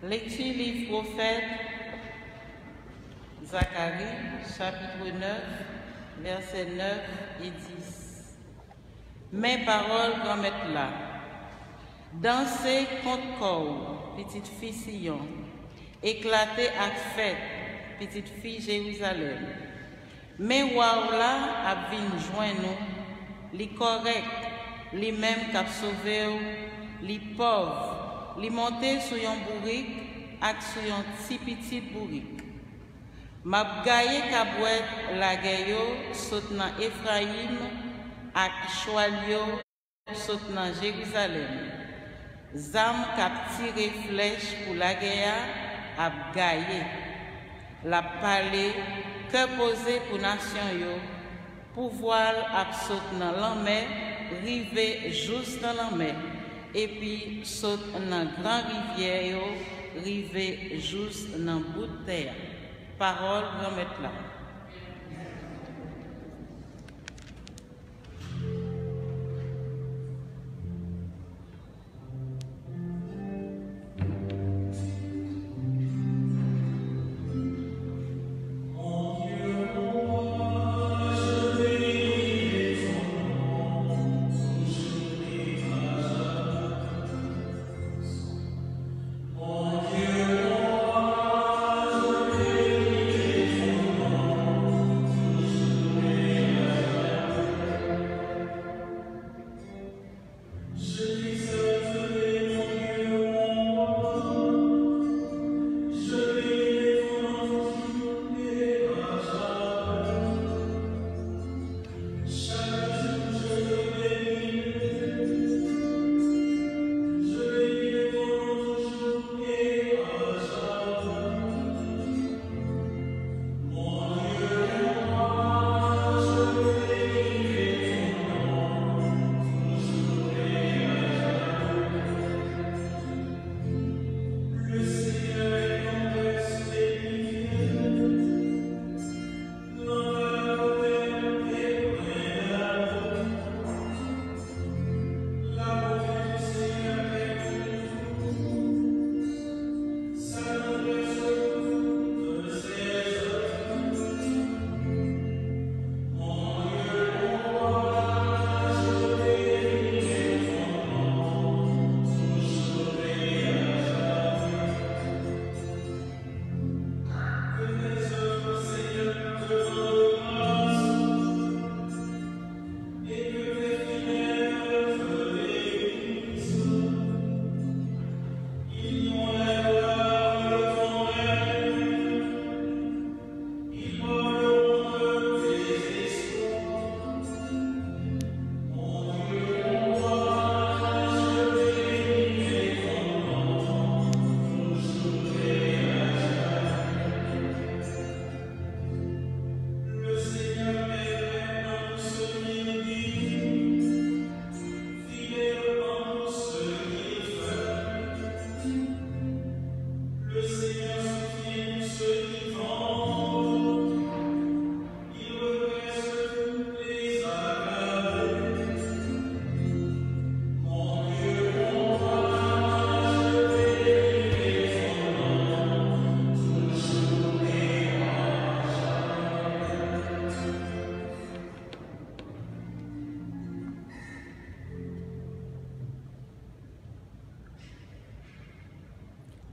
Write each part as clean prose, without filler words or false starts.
Lecture livre prophète Zacharie, chapitre 9, versets 9 et 10. Mes paroles vont mettre là. Dansez contre corps, petite fille Sion. Éclatez à fête, petite fille Jérusalem. Mais waouh là, a vin joindre nous, li correct, li même cap sauvé, li pauvre. Li monte sur yon bourrique ak sur yon petit bourrique. M'a gaye kabouet la gayo saute nan Ephraim ak choualio saute nan Jérusalem. Zam kap tire flèche pour la gaya ap gaye. La palais que posé pour nation yo pouvoir ap saute nan l'anmè rive juste dans l'anmè. Et puis saute dans grand rivière, rive juste dans bout de terre. Parole remettre là.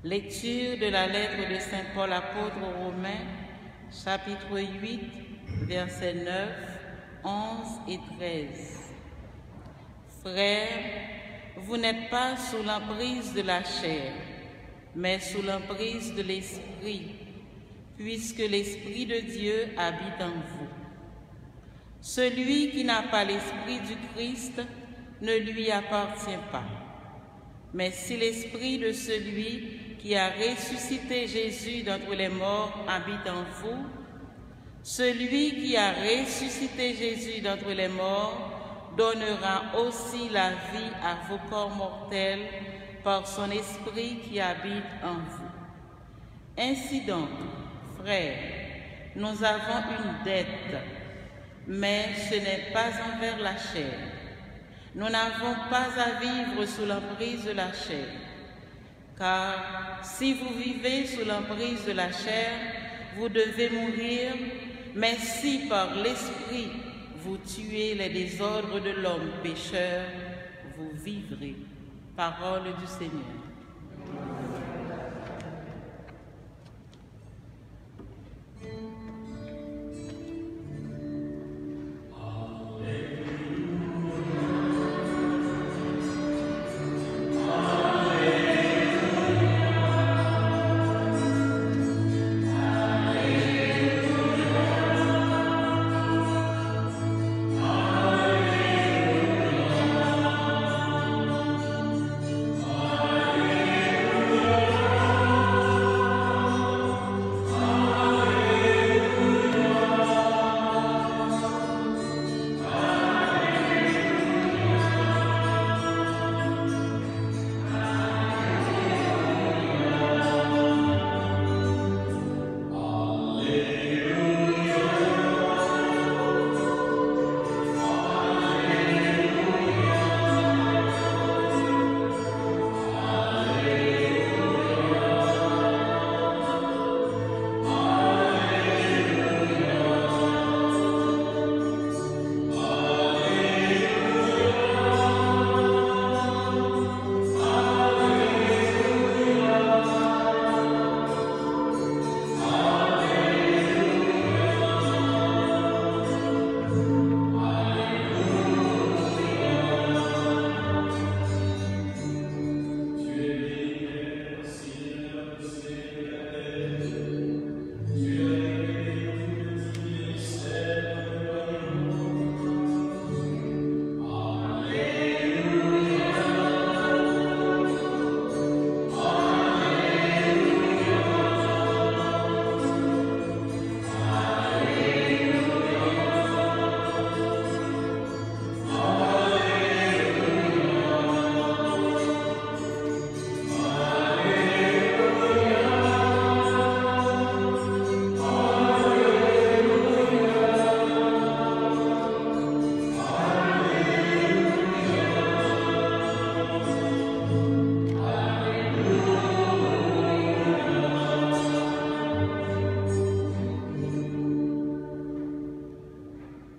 Lecture de la lettre de Saint Paul apôtre aux Romains, chapitre 8, versets 9, 11 et 13. Frères, vous n'êtes pas sous l'emprise de la chair, mais sous l'emprise de l'Esprit, puisque l'Esprit de Dieu habite en vous. Celui qui n'a pas l'Esprit du Christ ne lui appartient pas. Mais si l'Esprit de celui qui a ressuscité Jésus d'entre les morts habite en vous, celui qui a ressuscité Jésus d'entre les morts donnera aussi la vie à vos corps mortels par son Esprit qui habite en vous. Ainsi donc, frères, nous avons une dette, mais ce n'est pas envers la chair. Nous n'avons pas à vivre sous l'emprise de la chair, car si vous vivez sous l'emprise de la chair, vous devez mourir, mais si par l'Esprit vous tuez les désordres de l'homme pécheur, vous vivrez. Parole du Seigneur.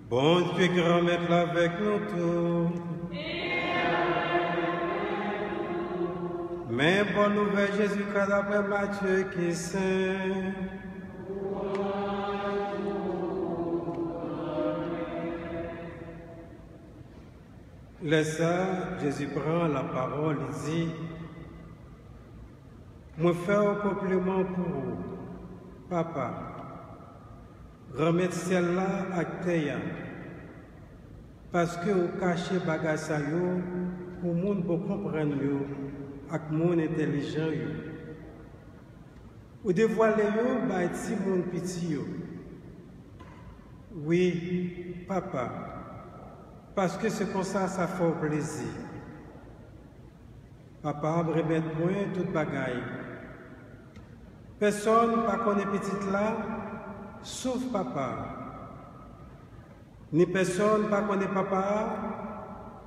Bon Dieu, grand-mère avec nous tous. Mais bonne nouvelle, Jésus-Christ d'après Matthieu qui est saint. Laisse ça, Jésus prend la parole, il dit, moi faire un compliment pour vous, papa. Remettre celle-là à terre. Parce que vous cachez bagage ça pour que monde pour comprendre avec monde intelligent yo. Vous dévoilez yo ba ti monde petit yo. Oui, papa. Parce que c'est comme ça fait plaisir. Papa remettre moi toute bagaille. Personne ne connaît petite là sauf papa. Ni personne ne connaît papa,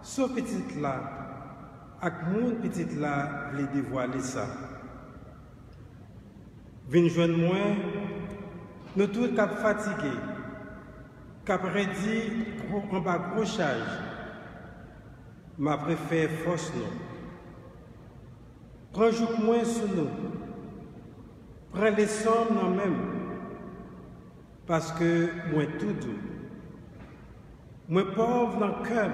sauf petite là. Ak moun petite là, vle dévoiler ça. Vin joindre moi, nous tous cap fatigués, cap rédi en bas grochage. Ma préfère force nous. Prends jour moins sur nous. Prends les sommes non même. Parce que moi tout doux. Moi pauvre dans le cœur,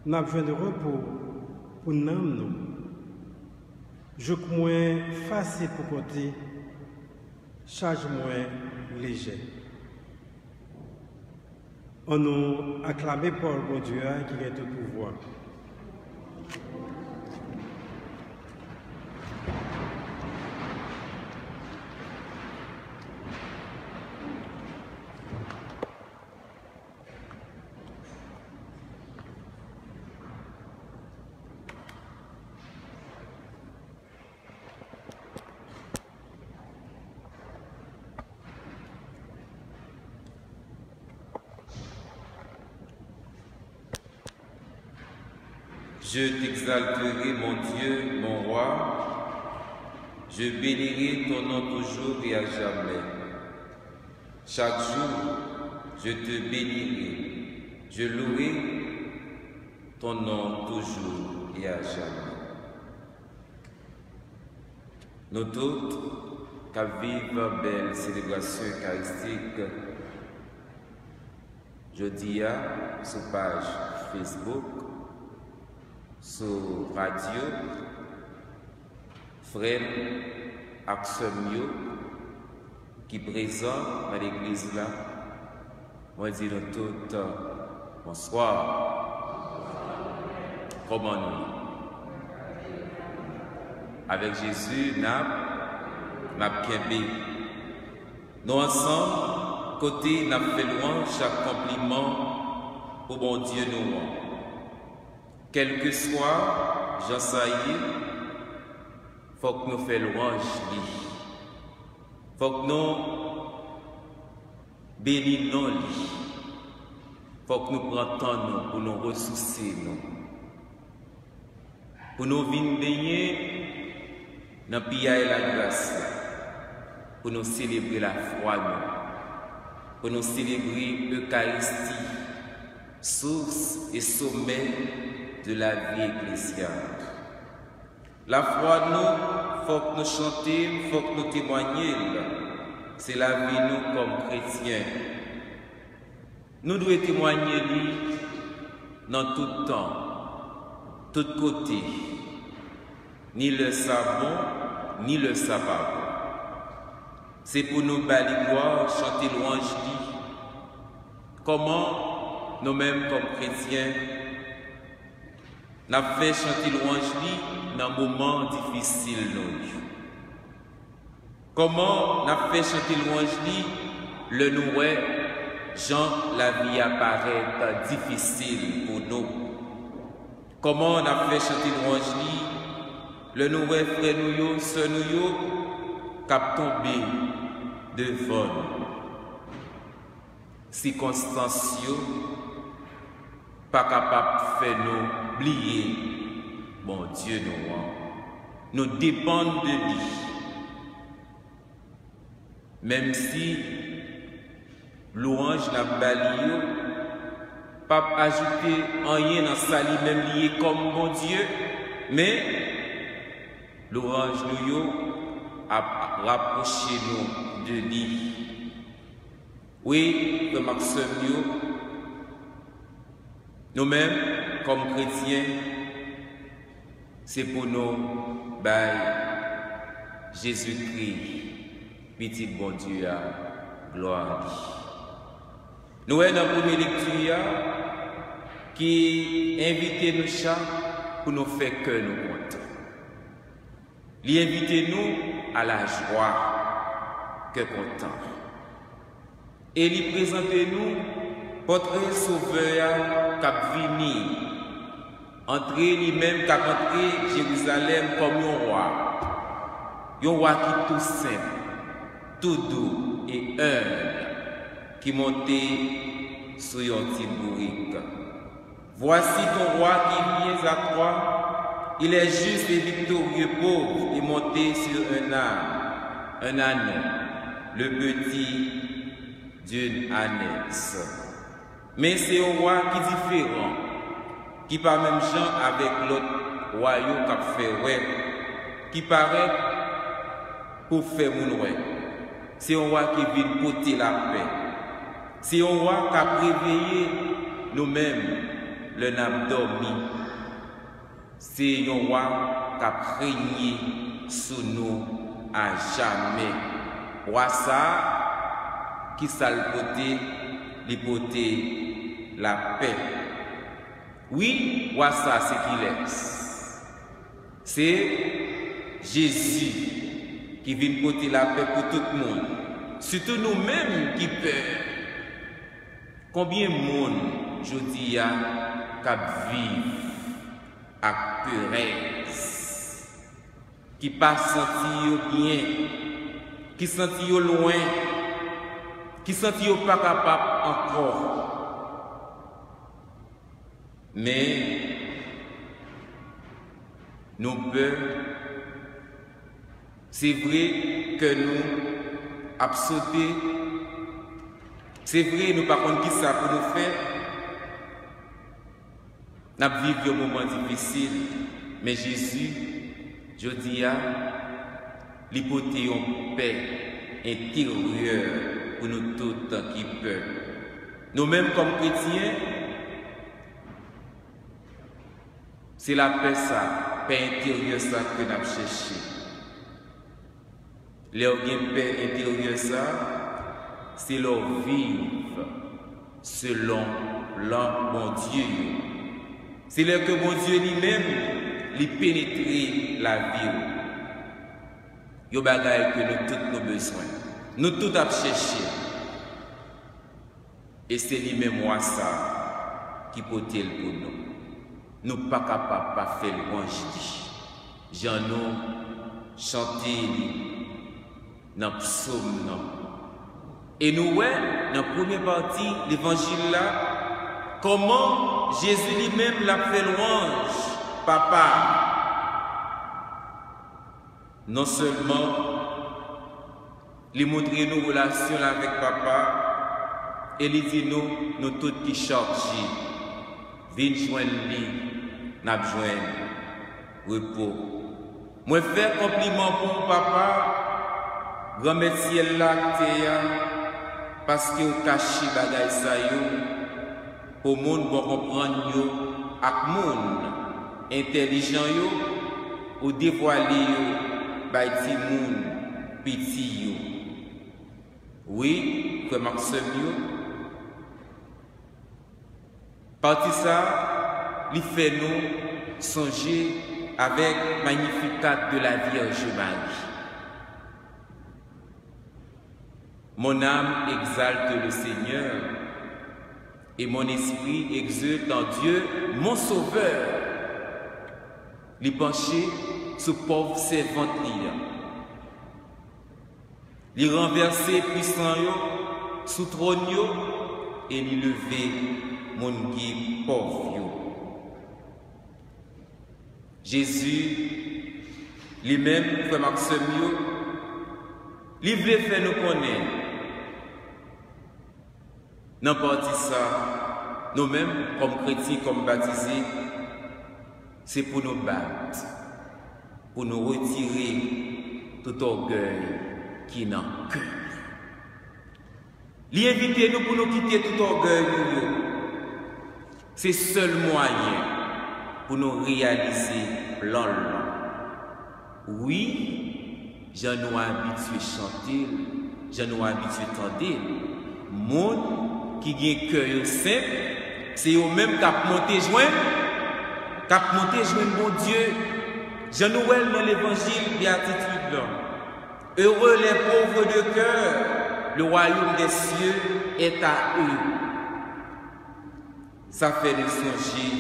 n'a besoin de repos pour nous. Je moins facile pour côté, charge moins léger. On nous acclame Paul, mon Dieu, qui est tout pouvoir. Je t'exalterai, mon Dieu, mon roi. Je bénirai ton nom toujours et à jamais. Chaque jour, je te bénirai. Je louerai ton nom toujours et à jamais. Nous tous, qui vivons belle célébration eucharistique, jeudi sur page Facebook, sur radio, frère Axemio, qui est présent dans l'église là, moi dis nous tous bonsoir. Comment nous? Avec Jésus, n'a kembe. Nous ensemble, côté n'a fait louange, chaque compliment pour bon Dieu nous. Quel que soit, j'en sais, faut que nous fassions louange. Faut que nous bénissons lui. Faut que nous prenions temps pour nous ressourcer nous. Pour nous venir baigner dans le pays et la grâce, pour nous célébrer la foi, pour nous célébrer l'Eucharistie, source et sommet de la vie ecclésiale. La foi, il faut que nous chantions, il faut que nous témoignions. C'est la vie, nous, comme chrétiens. Nous devons témoigner lui dans tout temps, tout côté. Ni le savon, ni le sabbat. C'est pour nous balayer gloire, chanter louange. Comment nous-mêmes comme chrétiens, nous fait chanter louange dans des moments difficiles. Comment nous fait chanter louange le nous Jean la vie apparaît difficile pour nous. Comment nous fait chanter louange le nouvel frère nous, sœur nous, cap tombé devant nous. Circonstances, pas capable de faire nous oublier, bon Dieu nous dépendons de lui. Même si louange n'a pas lié, pas ajouter rien dans sa vie, même lié comme bon Dieu, mais l'orange nous a rapproché nous de lui. Oui, le Maxime, nous-mêmes, comme chrétiens, c'est pour nous, Jésus-Christ, petit bon Dieu, gloire à lui. Nous avons dans la première lecture qui invite nous chaque pour nous faire que nous comptons. L'invitez-nous à la joie que content. Et lui présentez-nous votre sauveur qui vini, entrer lui-même qui a entré Jérusalem comme un roi qui tout simple, tout doux et humble, qui montait sur un petit bourrique. Voici ton roi qui vient à toi. Il est juste et victorieux, pauvre, et monté sur un âne, le petit d'une ânesse. Mais c'est un roi qui est différent, qui pas même gens avec l'autre royaume qui a fait, qui paraît pour faire mon roi. C'est un roi qui vient porter la paix. C'est un roi qui a réveillé nous-mêmes, le n'a dormi. C'est un roi qui a régné sur nous à jamais. Roi ça, qui s'alpoté, l'hypothé, la paix. Oui, roi ça, c'est qu'il est. C'est Jésus qui vient porter la paix pour tout le monde. Surtout nous-mêmes qui peur. Combien de monde, je dis, qui vivent à Pérez, qui pas senti bien, qui senti loin, qui senti pas capable encore. Mais nos peurs. C'est vrai que nous avons sauté. C'est vrai, nous par contre, qui ça pour nous faire. Nous avons vécu un moment difficile. Mais Jésus, je dis, l'hypothèse en paix intérieure pour nous tous qui peuvent. Nous-mêmes, comme chrétiens, c'est la paix, ça, paix intérieure, ça que nous avons cherché. Leur paix intérieure, ça, c'est leur vivre selon l'homme, bon Dieu. C'est là que mon Dieu lui-même, lui pénétrer la vie. Yo bagaille que nous tous nos besoins. Nous tous avons cherché. Et c'est lui-même moi ça qui peut dire pour nous. Nous ne sommes pas capables de faire le bon Jésus. J'en ai chanté dans le psaume. Et nous, dans la première partie, l'évangile là, comment Jésus lui-même l'a fait louange, papa. Non seulement, il montre nos relations avec papa, et il dit nous tous qui chargés, venez joindre lui, n'a besoin repos. Moi faire compliment pour papa, grand ciel là parce que vous cachez bagay sa yo, pour monde bon comprendre yo, ak monde intelligent yo, ou dévoiler yo. By ti moun, piti yo. Oui, que Maxime yo. Parti ça, il fait nous songer avec Magnificat de la Vierge Marie. Mon âme exalte le Seigneur et mon esprit exulte en Dieu, mon Sauveur. Les penchés sous pauvre servante li renverser puissant yo sous trône yo et li lever mon qui pauvre yo. Jésus lui-même frère Maxime yo li veut faire nous connaître n'importe ça nous-mêmes comme chrétiens comme baptisés c'est pour nous battre, pour nous retirer tout orgueil qui n'a cœur. L'inviter nous pour nous quitter tout orgueil, c'est le seul moyen pour nous réaliser plan. Oui, j'en ai habitué à chanter, j'en ai habitué à entendre. Monde qui a un cœur simple, c'est eux-mêmes qui ont monté joindre. Cap monter jouer mon Dieu. Jean-Noël dans l'évangile béatitude. Heureux les pauvres de cœur, le royaume des cieux est à eux. Ça fait de songer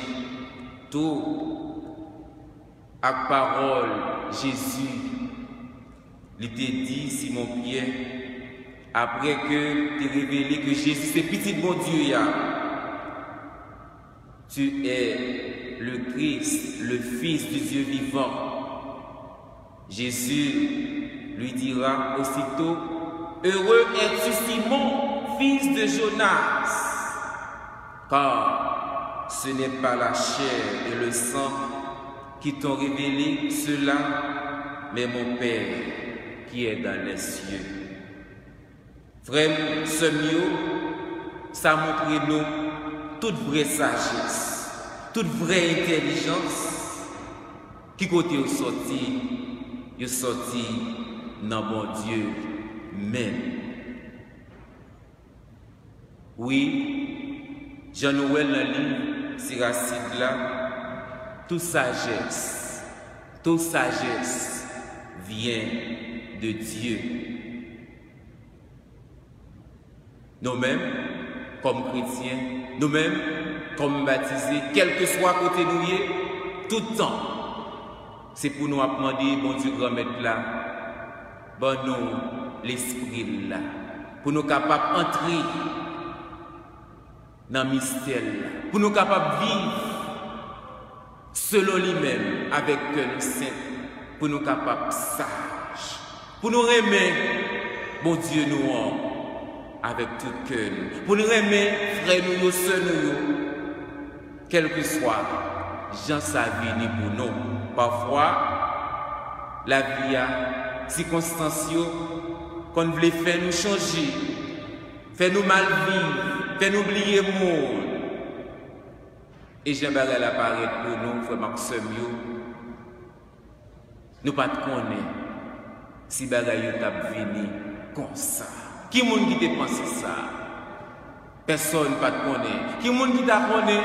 tout à parole Jésus. Il t'a dit Simon Pierre, après que tu as révélé que Jésus c'est petit bon Dieu, tu es le Christ, le Fils du Dieu vivant. Jésus lui dira aussitôt, heureux es-tu Simon, fils de Jonas, car ce n'est pas la chair et le sang qui t'ont révélé cela, mais mon Père qui est dans les cieux. Frère Semio, ça montre nous toute vraie sagesse. Toute vraie intelligence, qui côté est sorti dans mon Dieu même. Oui, Jean-Noël dans le livre Siracide là, toute sagesse vient de Dieu. Nous-mêmes, comme chrétiens, nous-mêmes, comme baptisés, quel que soit côté nous, tout le temps, c'est pour nous demander, bon Dieu, grand maître là, bon nous, l'esprit là, pour nous capables d'entrer dans le mystère là, pour nous capables de vivre selon lui-même, avec cœur saint, pour nous capables sages, pour nous aimer, bon Dieu nous avec tout cœur, pour nous aimer, frères nous, sœurs nous, quel que soit, Jean sa vie pour nous. Parfois, la vie a circonstances qu'on voulait faire nous changer, faire nous mal vivre, faire nous oublier le monde. Et j'aimerais l'apparaître pour nous, frère Maxime, nous ne pas connaître si bagaille t'a venu comme ça. Qui monde qui te pense ça? Personne ne pas connaître. Qui monde qui t'a connaît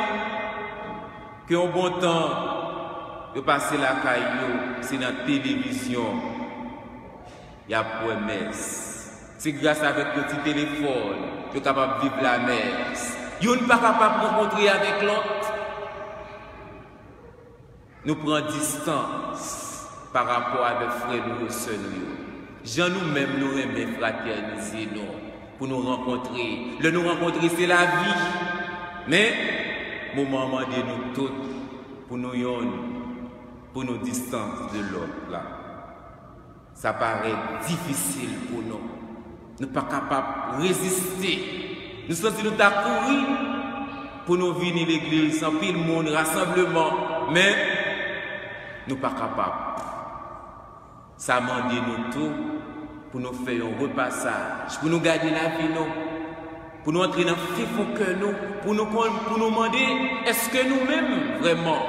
que au bon temps de passer la caillou, c'est dans la télévision. Il y a promesse. C'est grâce à votre petit téléphone que vous êtes capable de vivre la messe. Vous n'êtes pas capable de rencontrer avec l'autre. Nous prenons distance par rapport à nos frères nous et sœurs nous. Jean nous-mêmes nous aimons fraterniser nous pour nous rencontrer. Le nous rencontrer c'est la vie. Mais moment de nous tous pour nous distance de l'autre là. Ça paraît difficile pour nous. Nous ne sommes pas capables de résister. Nous sommes nous courir pour nous venir à l'église sans pile monde rassemblement. Mais nous ne sommes pas capables. Ça demande nous tout pour nous faire un repassage, pour nous garder la vie, pour nous entrer dans le fond cœur, pour nous demander est-ce que nous-mêmes, vraiment,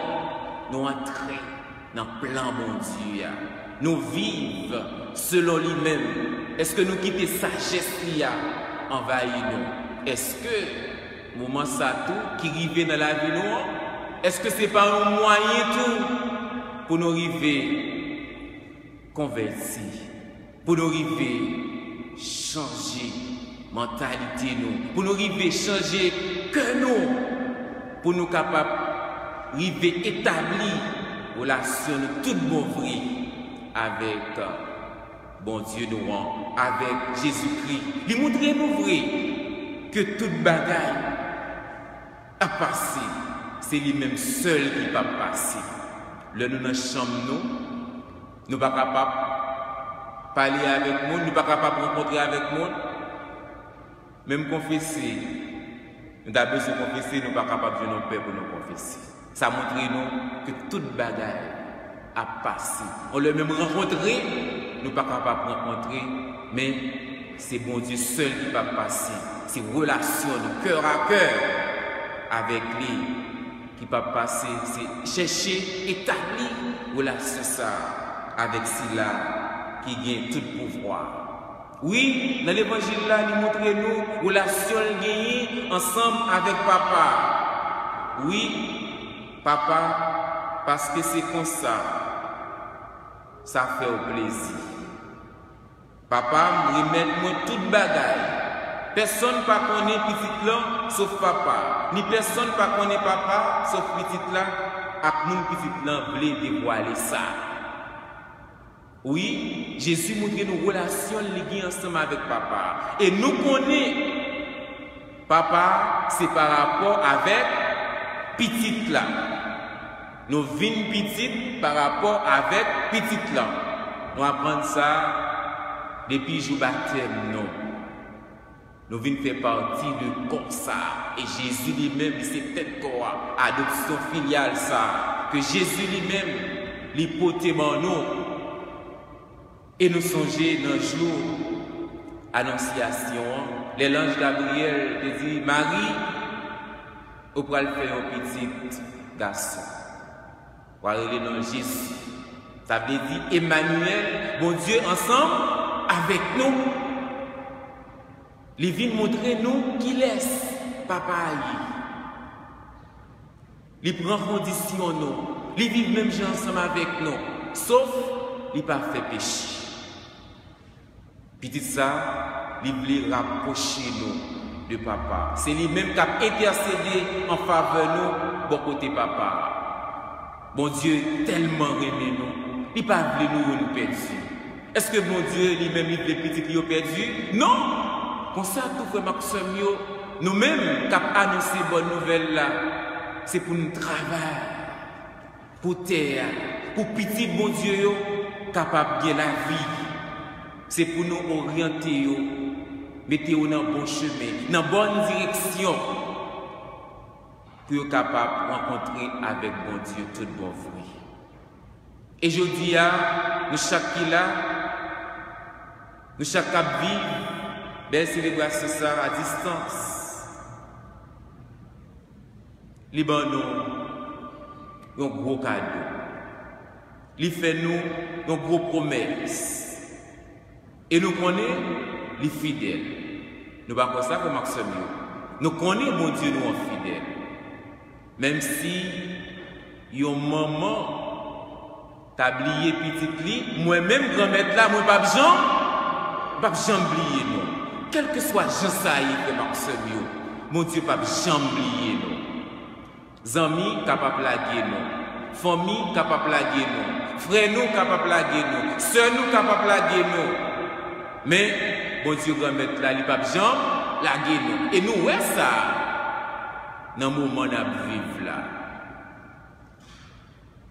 nous entrons dans le plan mon Dieu, nous vivons selon lui-même. Est-ce que nous quittons sagesse envahir nous? Est-ce que moment ça tout qui arrive dans la vie nous? Est-ce que c'est pas un moyen tout pour nous arriver convertis, pour nous arriver changer mentalité nous, pour nous arriver changer que nous, pour nous capables arriver établir relation de toute bonne vie avec bon Dieu nous, avec Jésus-Christ. Il montre nous vrai que toute bagaille a passé, c'est lui-même seul qui va passer. Le nous dans la chambre nous ne sommes pas capables de parler avec le monde, nous ne sommes pas capables de rencontrer avec le monde. Même confesser, nous avons besoin de confesser, nous ne sommes pas capables de faire nos pères pour nous confesser. Ça montre nous que toute bagaille a passé. On l'a même rencontré, nous ne sommes pas capables de rencontrer, mais c'est bon Dieu seul qui va passer. C'est relation de cœur à cœur avec lui qui va passer. C'est chercher, établir relation ça avec celui-là qui gagne tout pouvoir. Oui, dans l'évangile là, il montre nous relation gagnée ensemble avec papa. Oui, papa, parce que c'est comme ça, ça fait au plaisir. Papa me remet moi toute bagaille. Personne ne connaît petit là sauf papa. Ni personne ne connaît papa sauf petit là. Et mon petit là voulait dévoiler ça. Oui, Jésus montre nos relations liées ensemble avec papa. Et nous connaissons papa, c'est par rapport avec petit là. Nous vînes petit par rapport avec petit là. Nous apprenons ça depuis jour baptême, non. Nous venons faire partie de comme ça. Et Jésus lui-même, c'est peut-être quoi, adoption filiale ça. Que Jésus lui-même, l'hypothèment nous. Et nous songeons dans le jour Annonciation, l'ange Gabriel te dit, Marie, vous pourrez faire un petit garçon. Vous allez aller dans Jésus. Ça veut dire Emmanuel, bon Dieu, ensemble avec nous. Il vient montrer nous qui laisse papa aller. Il prend condition nous. Il vit même ensemble avec nous. Sauf, il n'a pas fait péché. Petit ça, il voulait rapprocher nous de papa. C'est lui-même qui a intercédé en faveur de nous, bon côté papa. Bon Dieu tellement aimé nous, il n'a pas voulu nous perdre. Est-ce que bon Dieu lui-même il veut petit qui ont perdu? Non! Comme ça, tout frère Maxime, nous-mêmes qui avons annoncé bonne nouvelle là, c'est pour nous travailler, pour terre, pour petit bon Dieu, capable de la vie. C'est pour nous orienter, mettez-vous dans le bon chemin, dans la bonne direction, pour être capable de rencontrer avec bon Dieu tout bon fruit. Et je dis à nous chaque qui là, nous chaque cap vivre, belle célébration ça à distance. Liban nous un gros cadeau. Il fait nous une grosse promesse. Et nous connaissons les fidèles. Nous ne pas ça comme Maxime. Nous connaissons mon Dieu nous en fidèles. Même si yon maman tablier petit li, moi-même grand-mère là, moi pas jamais oublier non. Quel que soit Jean Saïd de Maxime, mon Dieu pas jamais oublier non. Amis capable laguer non. Famille capable laguer non. Frère nous capable laguer non. Sœur nous capable laguer non. Mais bon Dieu grand-mère là, il pas jamais laguer non. Et nous ouais ça dans le moment où nous vivons là.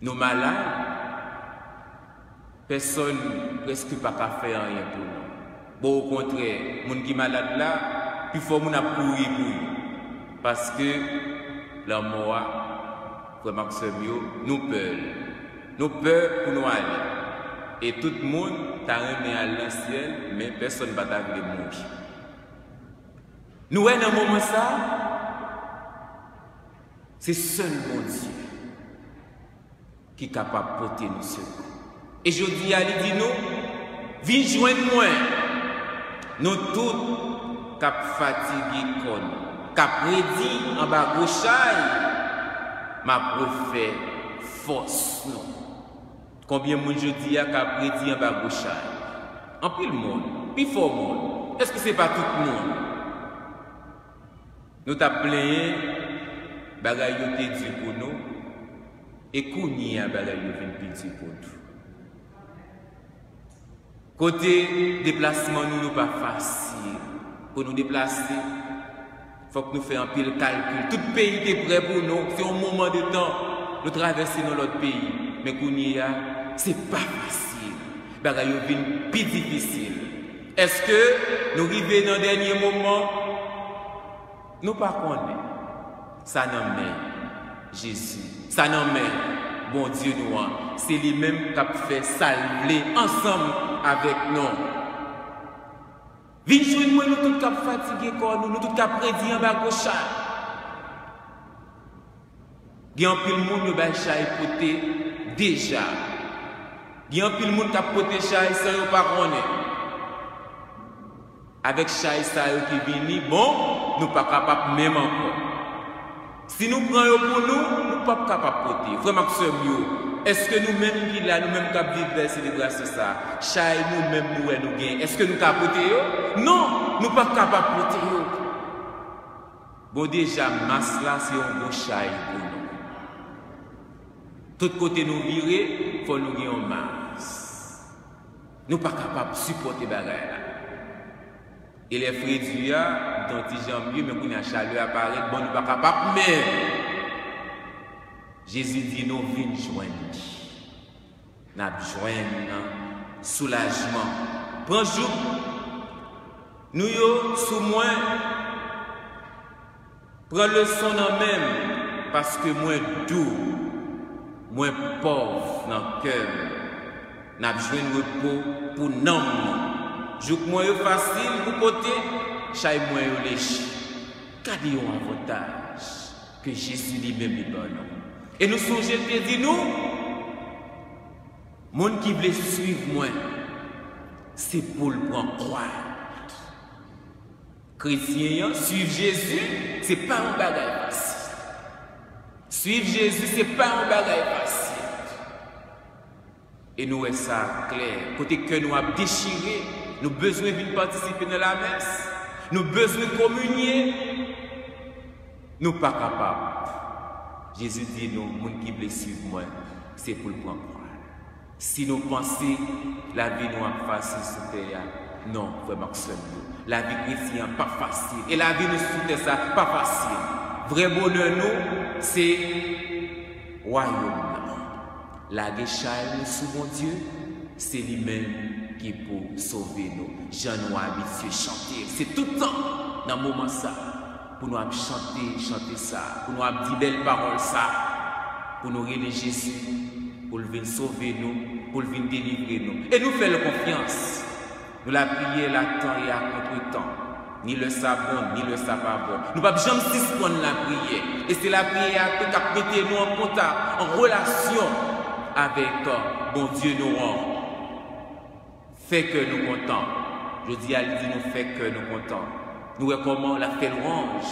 Nous malades, personne presque pas faire rien pour nous. Bon, au contraire, les gens qui sont malades là, il faut que nous courir pour eux. Parce que la mort, frère Maxime, nous peur. Nous peur pour nous aller. Et tout le monde t'a remis à l'ancien, mais personne ne va t'arriver mourir. Nous, dans ce moment ça, c'est seul mon Dieu qui est capable de porter nos secours. Et je dis à lui, dit nous, viens joindre moi. Nous tous, qui fatigués, qui prédit en bas gauchaille, m'a préféré force. Combien de monde je dis à qui prédit en bas gauchaille? En plus le monde, plus fort monde. Est-ce que ce n'est pas tout le monde? Nous t'avons plaigné. Bagay yo te di pour nous et kouni a bagay yo vin piti pour nous. Côté déplacement nous pas facile pour nous déplacer. Faut que nous fassions un pile calcul. Tout pays est prêt pour nous. C'est un moment de temps nous traverser dans l'autre pays. Mais kouni a c'est pas facile. Bagay yo vin plus difficile. Est-ce que nous arrivons dans le dernier moment? Nous pas connaître. Ça n'en met Jésus. Ça n'en met bon Dieu nous. C'est lui-même qui a fait salver ensemble avec nous. Viens moi nous tous qui fatigués nous tous qui prédit en bas gauche. Il y a un peu de monde qui a écouté déjà. Il y a un peu de monde qui a porté chai sans ne pas connaître. Avec chai qui vient, bon, nous ne sommes pas capables même encore. Si nous prenons pour nous, nous ne sommes pas capables de porter. Frère Maxime, est-ce que nous-mêmes qui là, nous-mêmes qui vivons vers célébration ça, chai nous-mêmes nous gagnons, est-ce que nous sommes capables de porter? Non, nous ne sommes pas capables de porter. Bon, déjà, masse là, c'est un beau chai pour nous. Tout côté nous virer, il faut nous gagner en masse. Nous ne sommes pas capables de supporter les choses. Et les frères du dont ils ont mieux, mais quand la chaleur apparaît, bon, nous ne sommes pas capables. Mais Jésus dit nous venons joindre. Nous joindre soulagement. Prends jour. Nous sous moi. Prends le son en même. Parce que moins doux, moins pauvre dans le cœur. Nous joindre repos pour nous. Jouk moi facile pour côté, chay moi léger. Gardez un avantage que Jésus lui-même est bon. Et nous songeons de dire nous, monde qui veut suivre moi, c'est pour le prendre croire. Chrétien, suivre Jésus, c'est pas un bagage facile. Suivre Jésus, c'est pas un bagage facile. Et nous, c'est ça clair. Côté que nous avons déchiré, nous avons besoin de participer dans la messe. Nous avons besoin de communier. Nous ne sommes pas capables. Jésus dit, nous, les gens qui veulent suivre moi, c'est pour le prendre croire. Si nous pensons la vie nous est facile sur terre, non, frère Maxime, la vie chrétienne n'est pas facile. Et la vie nous sur terre, ça pas facile. Vrai bonheur, nous, c'est royaume. la guéchaille sous mon Dieu, c'est lui-même qui peut sauver nous. Jean nous habitués chanter. C'est tout le temps dans le moment ça. Pour nous chanter ça. Pour nous dire belles paroles ça. Pour nous révéler Jésus. Pour venir sauver nous. Pour venir délivrer nous. Et nous faisons confiance. Nous la prière à temps et à contre-temps. Ni le sabon, ni le sababon. Nous ne pouvons jamais suspendre la prière. Et c'est la prière qui met nous en contact, en relation avec bon Dieu nous rend. Fait que nous contents. Je dis à lui, nous fait que nous contents. Nous recommandons la faire louange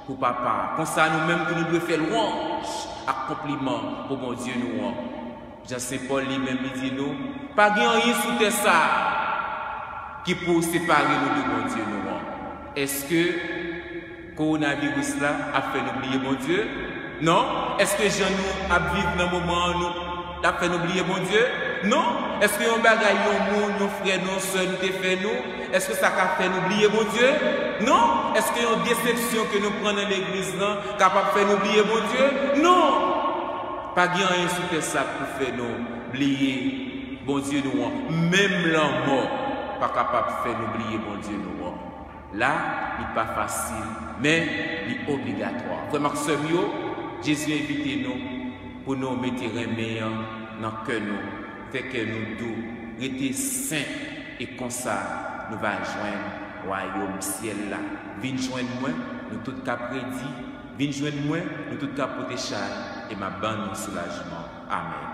pour papa. Comme ça, nous-mêmes, que nous devons faire louange, accomplissement pour bon Dieu nous rend. Jean-Saint-Paul lui-même dit nous, pas rien sous tes ça qui peut séparer nous de bon Dieu nous rend. Est-ce que coronavirus là a fait nous oublier mon Dieu? Non. Est-ce que Jean nous a vécu dans le moment où nous a fait nous oublier mon Dieu? Non. Est-ce que nous bagaille nos frères, nos soeurs nous fait nous? Est-ce que ça a fait nous oublier mon Dieu? Non. Est-ce que une déception que nous prenons dans l'église là capable de faire nous oublier mon Dieu? Non. Pas rien sur ça pour faire nous oublier bon Dieu nous. Même la mort pas capable de faire nous oublier bon Dieu nous. Là, il n'est pas facile, mais il est obligatoire. Vraiment, Jésus invite nous pour nous mettre un meilleur dans le cœur, fait que nous doux, rester saints et comme ça, nous allons joindre le royaume ciel là. Viens joindre moi, nous tout cas prédit. Viens joindre moi, nous tout cas protéger et ma bonne soulagement. Amen.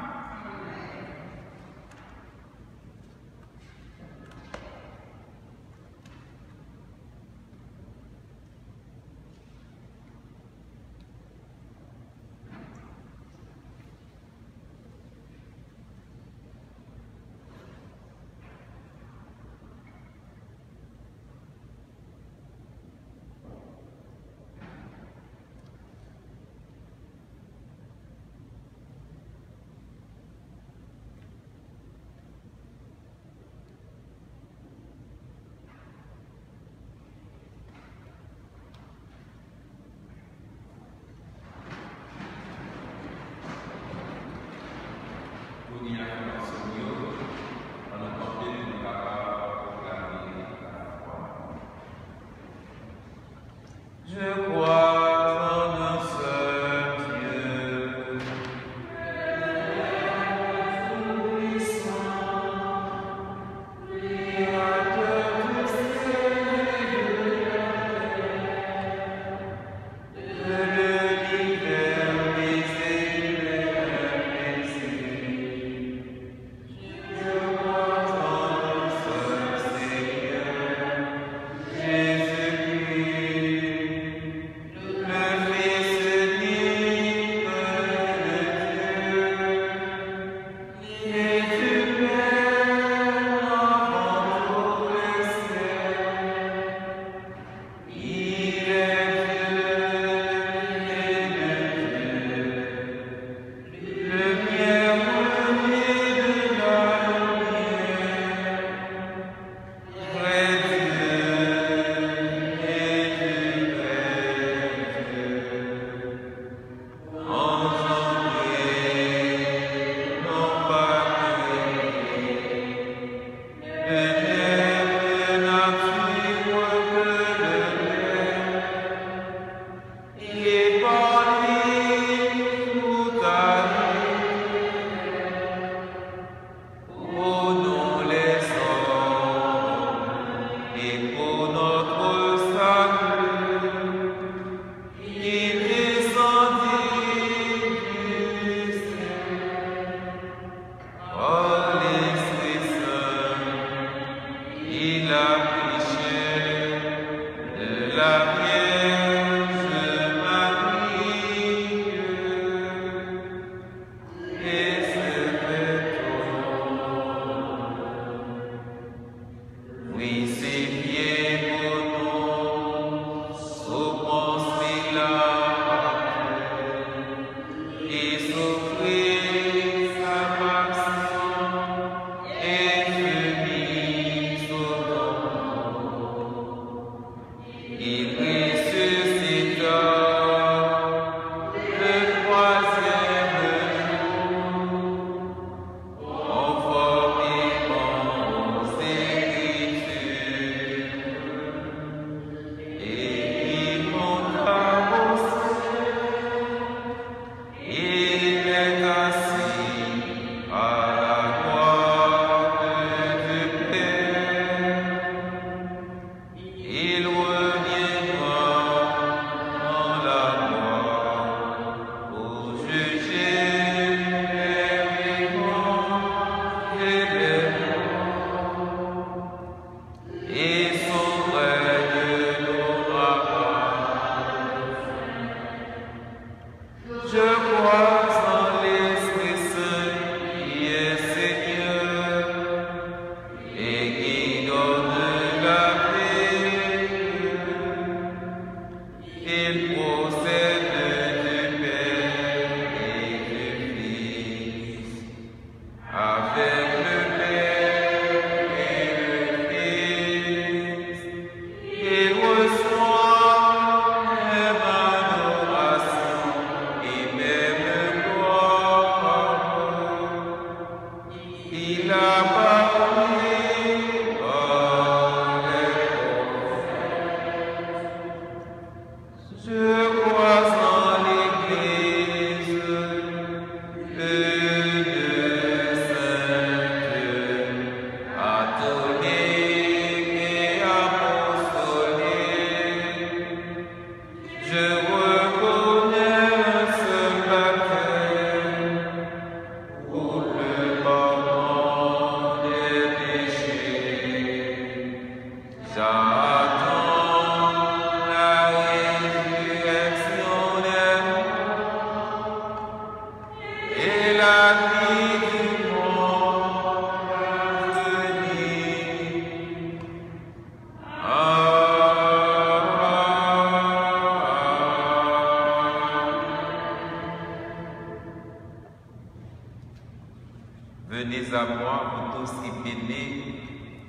Venez à moi, vous tous qui peinez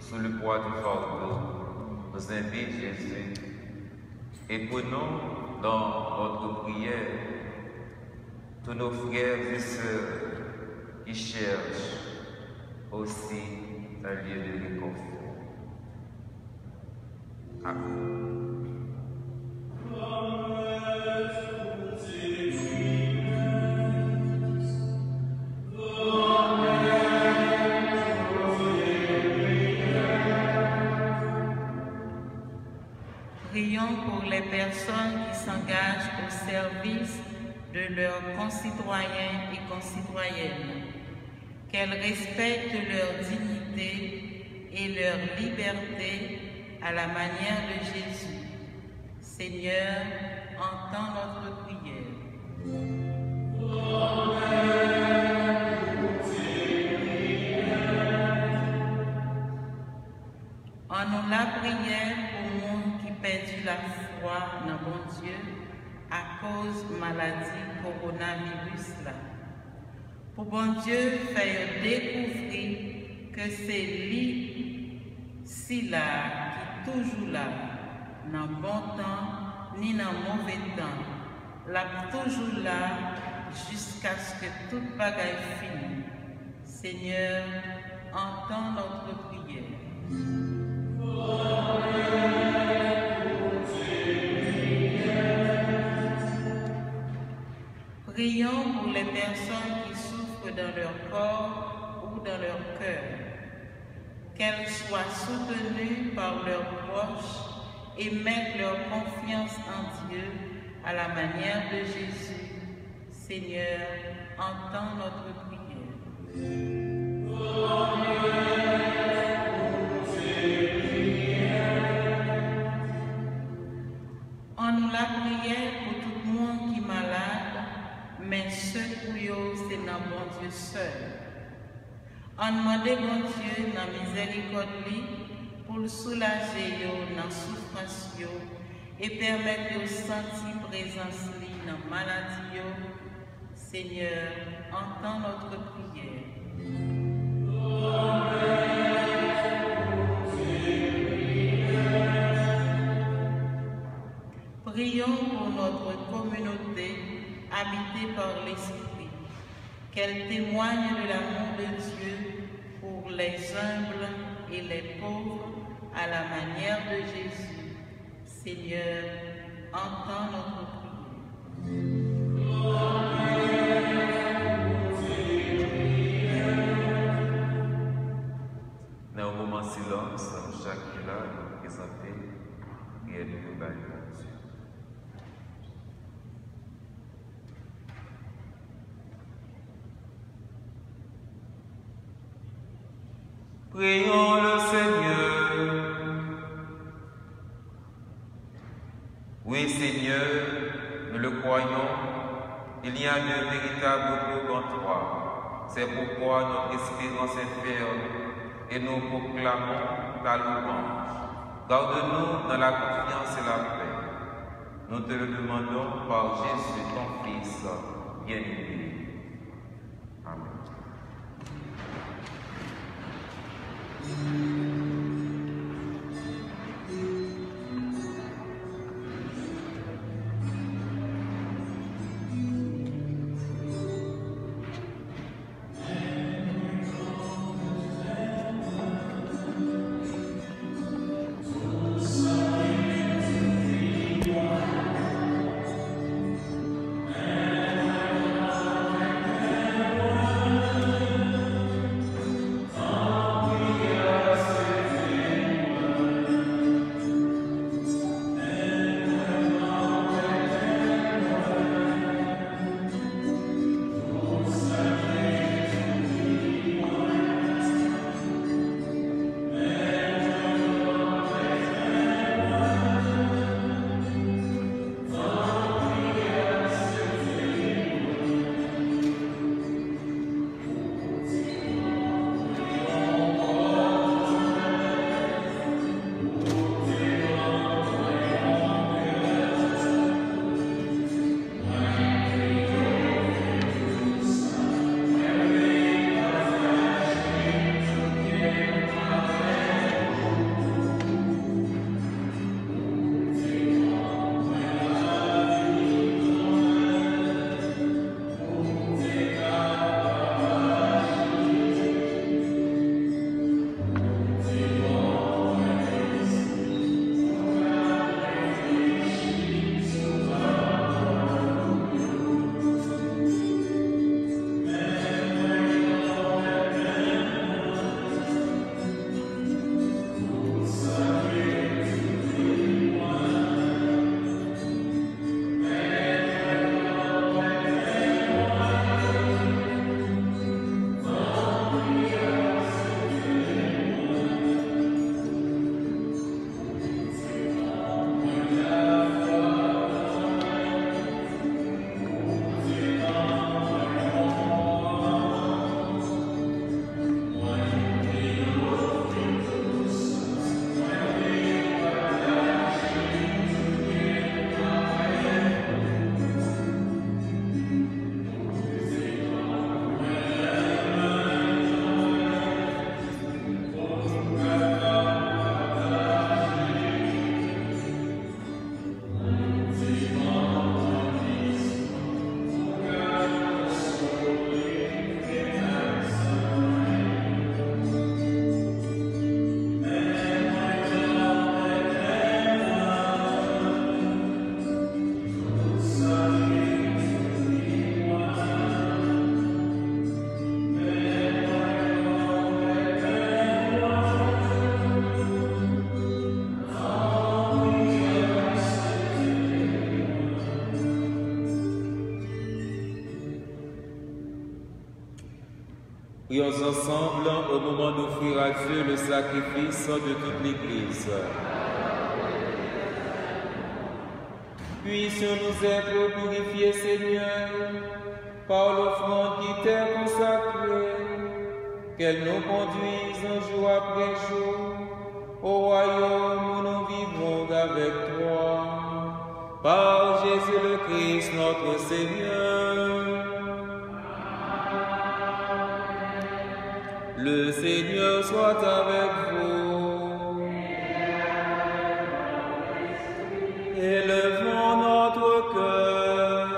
sous le poids du fardeau, nous invite Jésus. Et prenons dans votre prière tous nos frères et sœurs qui cherchent aussi un lieu de réconfort. Amen. Prions pour les personnes qui s'engagent au service de leurs concitoyens et concitoyennes, qu'elles respectent leur dignité et leur liberté à la manière de Jésus. Seigneur, entends notre prière. En nous la prière pour monde qui perdu la foi dans bon Dieu à cause maladie coronavirus là. Pour bon Dieu faire découvrir que c'est lui si là qui toujours là dans bon temps ni dans mauvais temps, là toujours là jusqu'à ce que toute bagaille finisse. Seigneur, entends notre prière. Prions pour les personnes qui souffrent dans leur corps ou dans leur cœur, qu'elles soient soutenues par leurs proches et mettent leur confiance en Dieu à la manière de Jésus. Seigneur, entends notre prière. En nous la prière pour tout le monde qui est malade, mais ceux qui c'est dans bon Dieu seul. En demandant bon Dieu dans la miséricorde pour le soulager dans la souffrance et permettre de sentir présence dans la maladie. Seigneur, entends notre prière. Prions pour notre communauté habitée par l'Esprit, qu'elle témoigne de l'amour de Dieu pour les humbles et les pauvres à la manière de Jésus. Seigneur, entends notre prière. Dans un moment de silence, chacun là nous présenter et nous bailler pour Dieu. Prions le Seigneur. Oui, Seigneur, nous le croyons, il y a de véritables groupes en toi. C'est pourquoi notre espérance est ferme et nous proclamons ta louange. Garde-nous dans la confiance et la paix. Nous te le demandons par Jésus, ton Fils, bien-aimé. Amen. Prions ensemble au moment d'offrir à Dieu le sacrifice de toute l'Église. Puissions-nous être purifiés, Seigneur, par l'offrande qui t'est consacrée, qu'elle nous conduise jour après jour au royaume où nous vivrons avec toi. Par Jésus le Christ, notre Seigneur. Le Seigneur soit avec vous. Élevons notre cœur.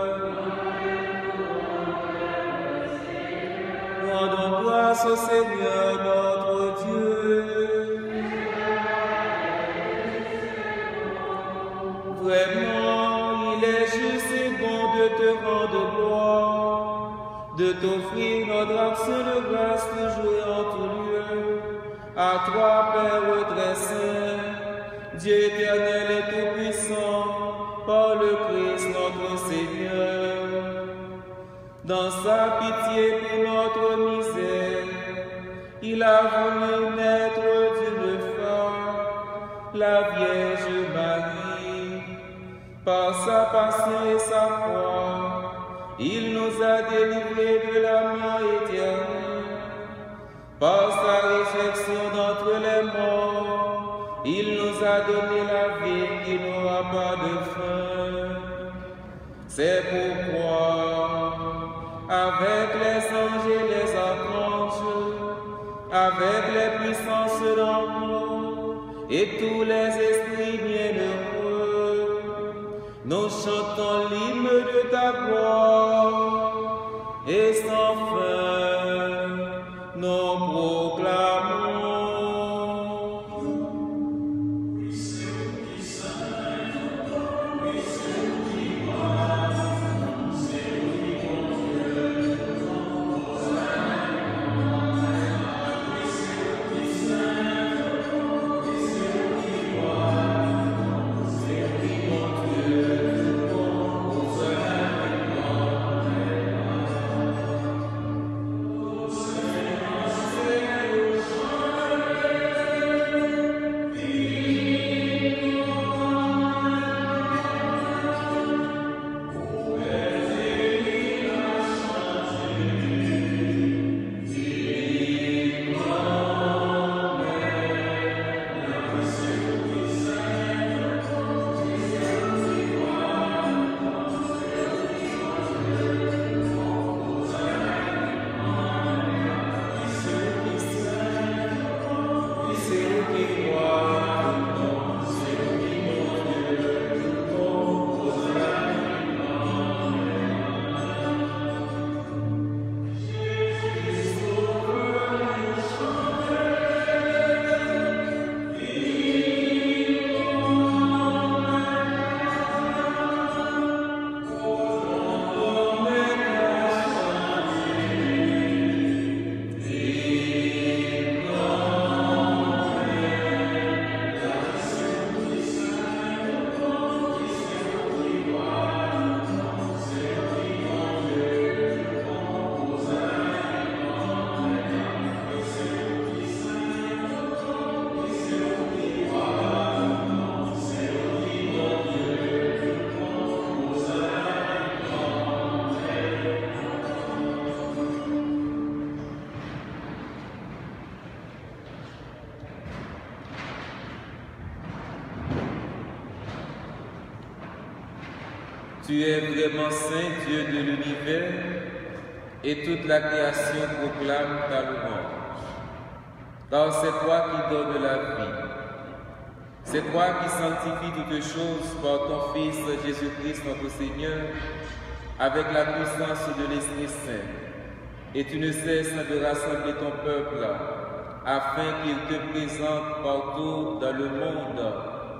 Rendons grâce au Seigneur notre Dieu. Vraiment, il est juste et bon de te rendre gloire, de t'offrir notre action de grâce toujours et en tout lieu. À toi, Père très saint, Dieu éternel et tout-puissant, par le Christ notre Seigneur. Dans sa pitié pour notre misère, il a voulu naître d'une femme, la Vierge Marie. Par sa passion et sa croix, il nous a délivrés de la mort éternelle. Par sa résurrection d'entre les morts, il nous a donné la vie qui n'aura pas de fin. C'est pourquoi, avec les anges et les archanges, avec les puissances d'en haut et tous les esprits bienheureux, nous chantons l'hymne de ta gloire et sans fin nous proclamons. Tu es vraiment saint, Dieu de l'univers, et toute la création proclame ta louange. Car c'est toi qui donnes la vie. C'est toi qui sanctifies toutes choses par ton Fils Jésus-Christ notre Seigneur, avec la puissance de l'Esprit Saint. Et tu ne cesses de rassembler ton peuple, afin qu'il te présente partout dans le monde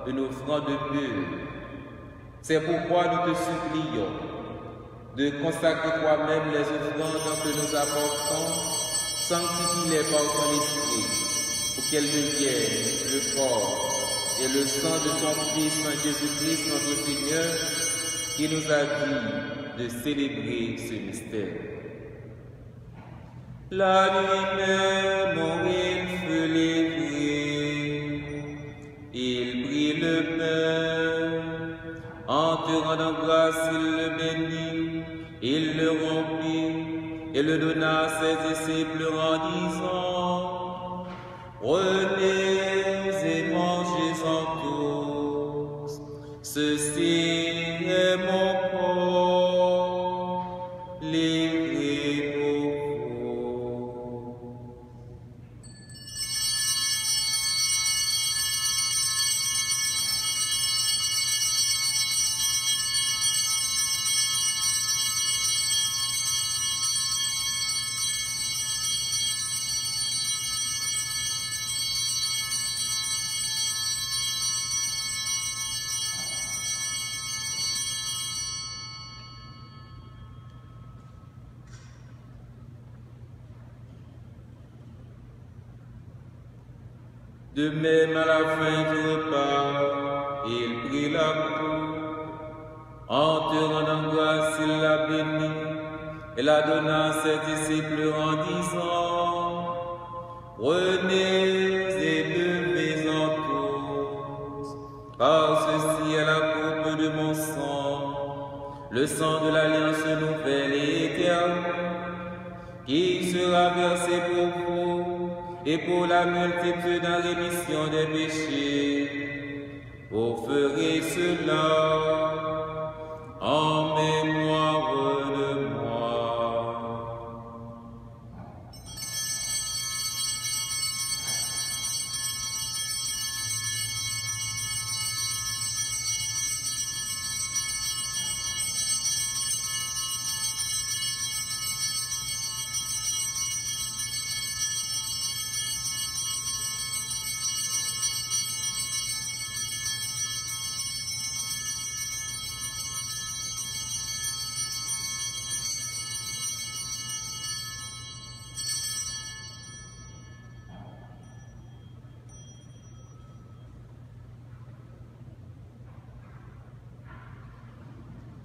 une offrande pure. C'est pourquoi nous te supplions de consacrer toi-même les offrandes que nous apportons, sanctifie-les par ton esprit, pour qu'elles deviennent le corps et le sang de ton Fils Jésus-Christ notre Seigneur, qui nous a dit de célébrer ce mystère. La nuit même, il fut levé. Il prit le pain. En te rendant grâce, il le bénit. Il le rompit et le donna à ses disciples en disant: Prenez et mangez-en tous. Ceci est mon corps livré pour vous. De même, à la fin du repas, il prit la coupe. En te rendant grâce, il la bénit et la donna à ses disciples en disant: Prenez et buvez-en tous, car ceci est la coupe de mon sang, le sang de l'alliance nouvelle et éternelle, qui sera versé pour vous et pour la multitude en rémission des péchés. Vous ferez cela en mémoire de moi.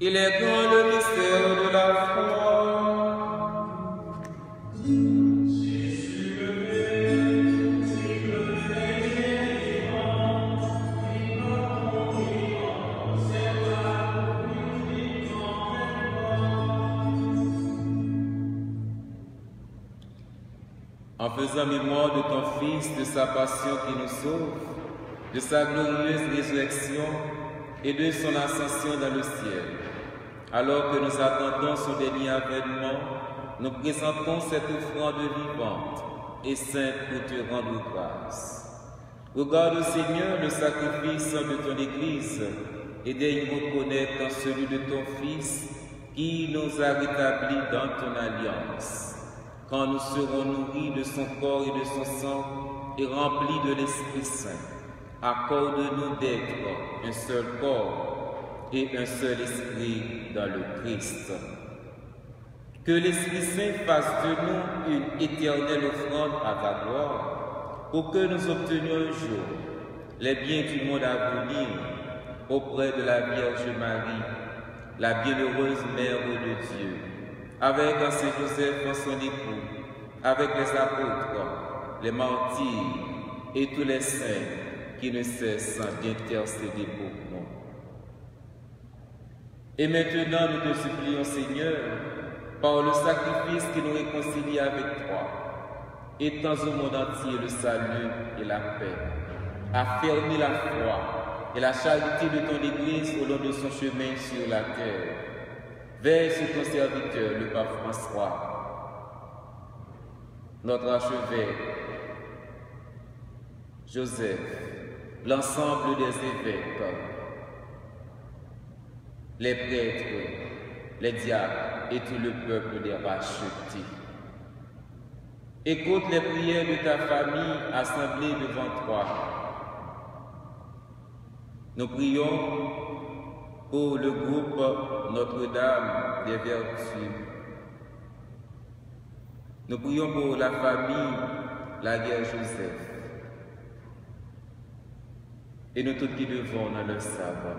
Il est grand le mystère de la foi. En faisant mémoire de ton Fils, de sa passion qui nous sauve, de sa glorieuse résurrection et de son ascension dans le ciel. Alors que nous attendons son dernier avènement, nous présentons cette offrande vivante et sainte pour te rendre grâce. Regarde, Seigneur, le sacrifice de ton Église et daigne reconnaître celui de ton Fils qui nous a rétablis dans ton alliance. Quand nous serons nourris de son corps et de son sang et remplis de l'Esprit Saint, accorde-nous d'être un seul corps et un seul esprit dans le Christ. Que l'Esprit Saint fasse de nous une éternelle offrande à ta gloire, pour que nous obtenions un jour les biens du monde à venir auprès de la Vierge Marie, la bienheureuse Mère de Dieu, avec Saint Joseph son époux, avec les apôtres, les martyrs et tous les saints qui ne cessent d'intercéder pour nous. Et maintenant, nous te supplions, Seigneur, par le sacrifice qui nous réconcilie avec toi, étends au monde entier le salut et la paix, affermis la foi et la charité de ton Église au long de son chemin sur la terre. Veille sur ton serviteur, le pape François, notre archevêque, Joseph, l'ensemble des évêques, les prêtres, les diacres et tout le peuple des rachetés. Écoute les prières de ta famille assemblée devant toi. Nous prions pour le groupe Notre-Dame des Vertus. Nous prions pour la famille La Guerre-Joseph. Et nous tous qui devons dans le savoir,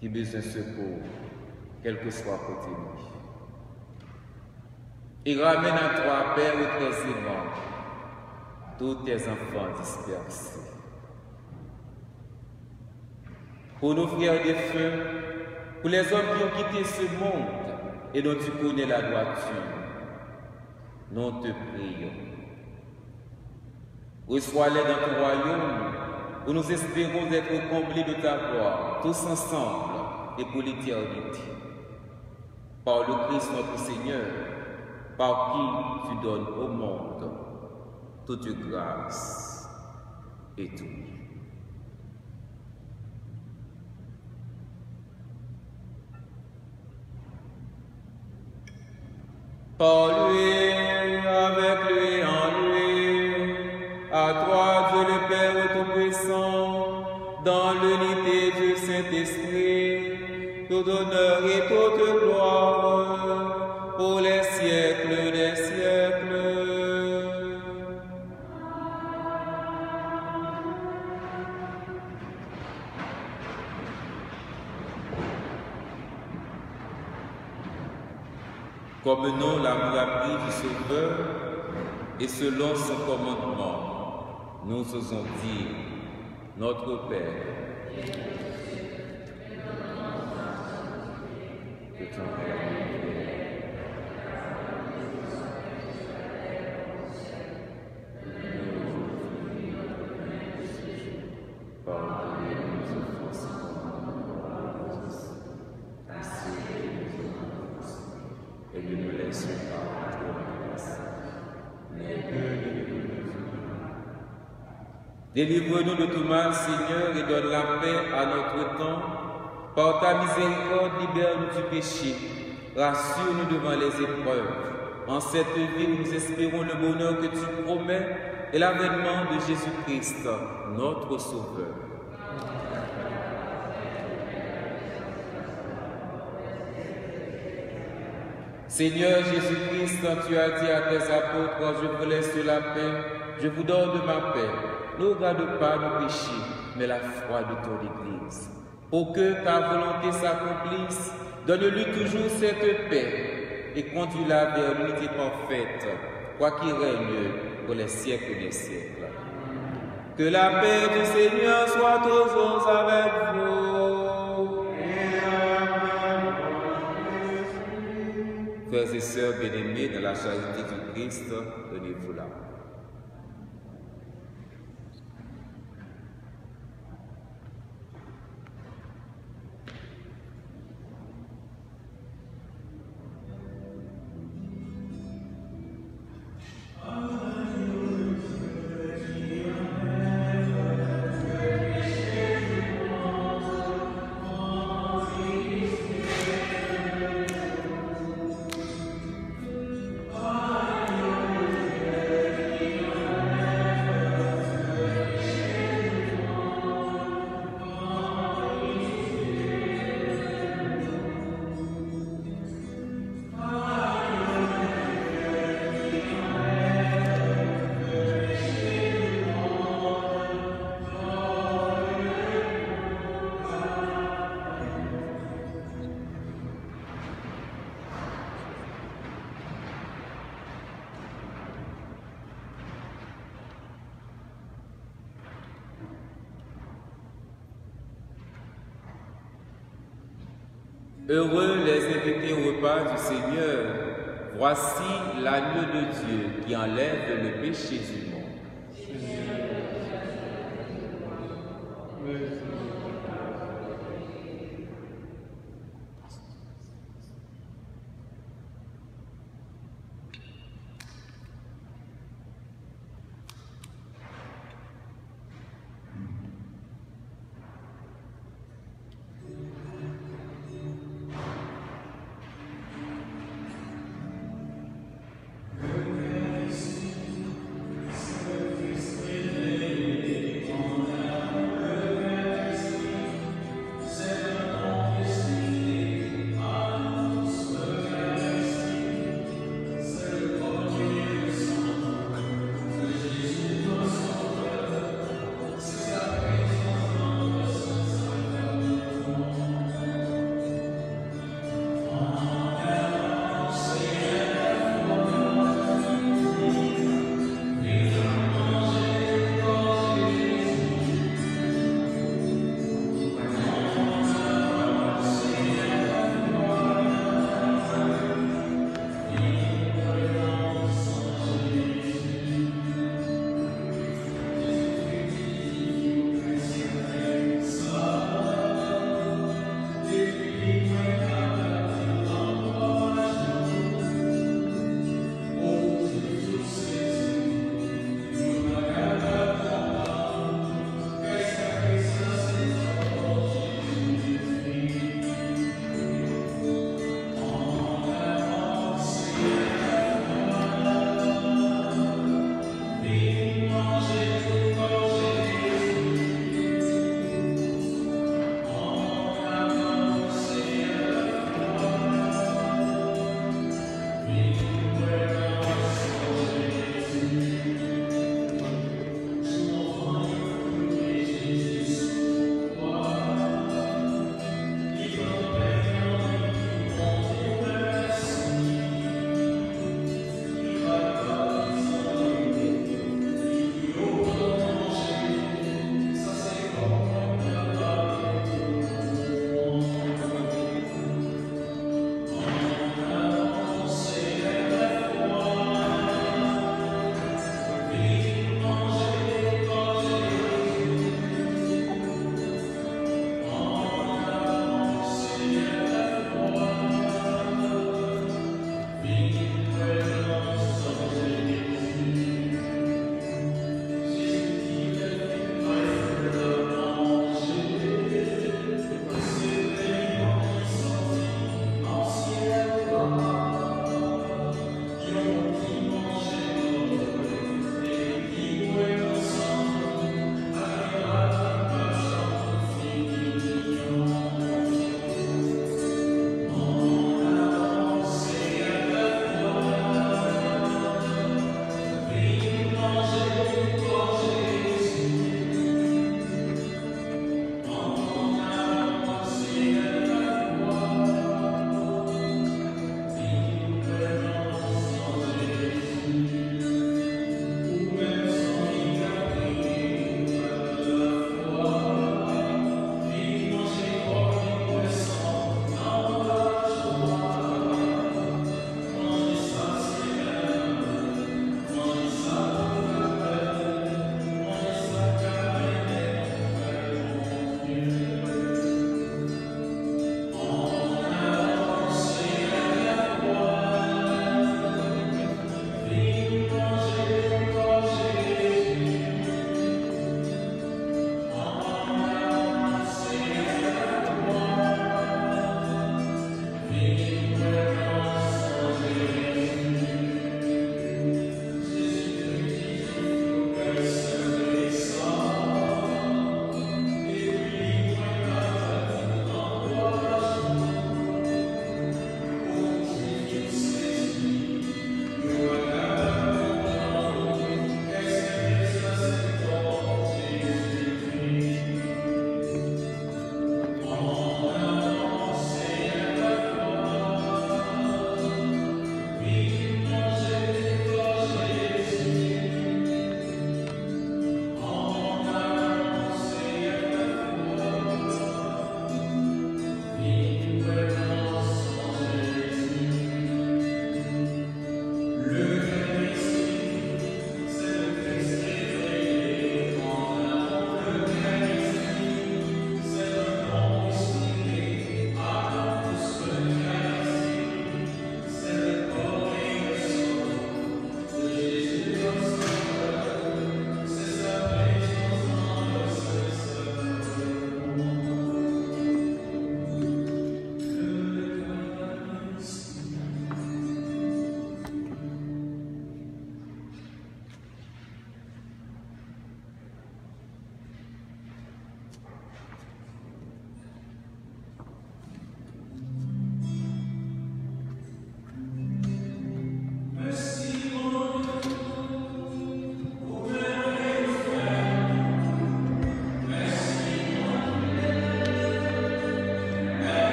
qui besoin de secours, quel que soit côté nous. et ramène à toi, Père très aimant, tous tes enfants dispersés. Pour nos frères défunts, pour les hommes qui ont quitté ce monde et dont tu connais la droiture, nous te prions. Reçois-les dans ton royaume, où nous espérons être comblés de ta gloire, tous ensemble et pour l'éternité. Par le Christ notre Seigneur, par qui tu donnes au monde toute grâce et tout. Par lui, avec lui, en lui, à toi, Dieu le Père Tout-Puissant, dans l'unité du Saint-Esprit, tout honneur et toute gloire, pour les siècles des siècles. Comme nous l'avons appris du Sauveur, et selon son commandement, nous osons dire, notre Père, que ton et ne nous laisse pas trop Délivre-nous de tout mal, Seigneur, et donne la paix à notre temps. Par ta miséricorde, libère-nous du péché. Rassure-nous devant les épreuves. En cette vie, nous espérons le bonheur que tu promets et l'avènement de Jésus-Christ, notre Sauveur. Seigneur Jésus-Christ, tu as dit à tes apôtres, je vous laisse la paix, je vous donne de ma paix. Ne regarde pas nos péchés, mais la foi de ton Église. Pour que ta volonté s'accomplisse, donne-lui toujours cette paix et conduis-la vers l'unité parfaite, quoi qu'il règne pour les siècles des siècles. Que la paix du Seigneur soit toujours avec vous. Frères et sœurs bien-aimés dans la charité du Christ, donnez-vous la main. Heureux les invités au repas du Seigneur. Voici l'agneau de Dieu qui enlève le péché du monde.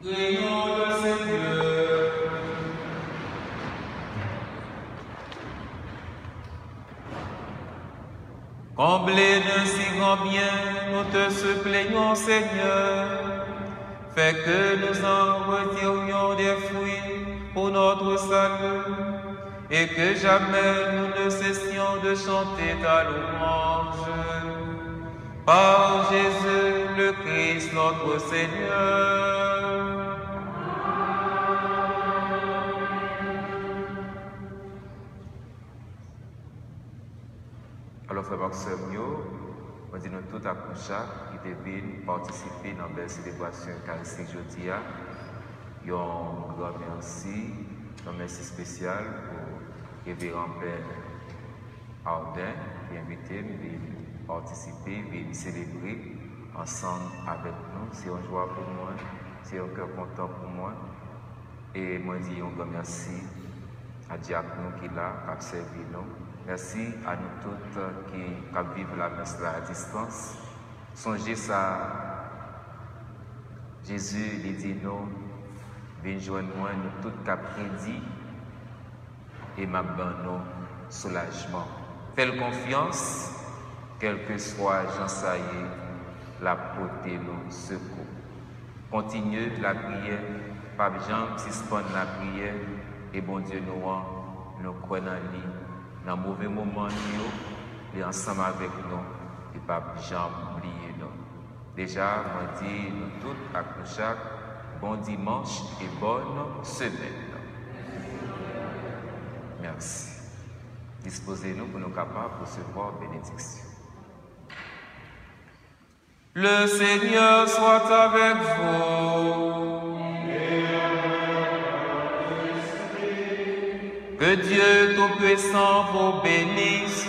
Craignons le Seigneur. Comblés d'un si grand bien, nous te supplions, Seigneur. Fais que nous en retirions des fruits pour notre salut, et que jamais nous ne cessions de chanter ta louange. Par Jésus le Christ, notre Seigneur. Alors, frère Maxime, on dit nous tout à Koucha qui devine participer dans la célébration eucharistique aujourd'hui. Un grand merci, un merci spécial pour révérend Père Ardin qui a invité à participer, à célébrer ensemble avec nous. C'est une joie pour moi, c'est un cœur content pour moi. Et moi, je dis un grand merci à Diacre qui est là, qui a servi nous. Merci à nous tous qui vivent la messe à distance. Songez ça, Jésus lui dit nous, venez joindre moi, nous tous qui prédit et m'a nos soulagement. Faites confiance, quel que soit Jean Saillé, la portée nous secours. Continuez la prière, pas Jean suspendre la prière, et bon Dieu nous croyons en lui. Dans le mauvais moment, nous, et ensemble avec nous, et pas jamais oublier nous. Déjà, moi dis nous tous à chaque bon dimanche et bonne semaine. Merci. Disposez-nous pour nous capables de recevoir bénédiction. Le Seigneur soit avec vous. Que Dieu Tout-Puissant vous bénisse,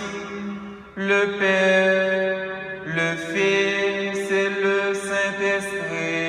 le Père, le Fils et le Saint-Esprit.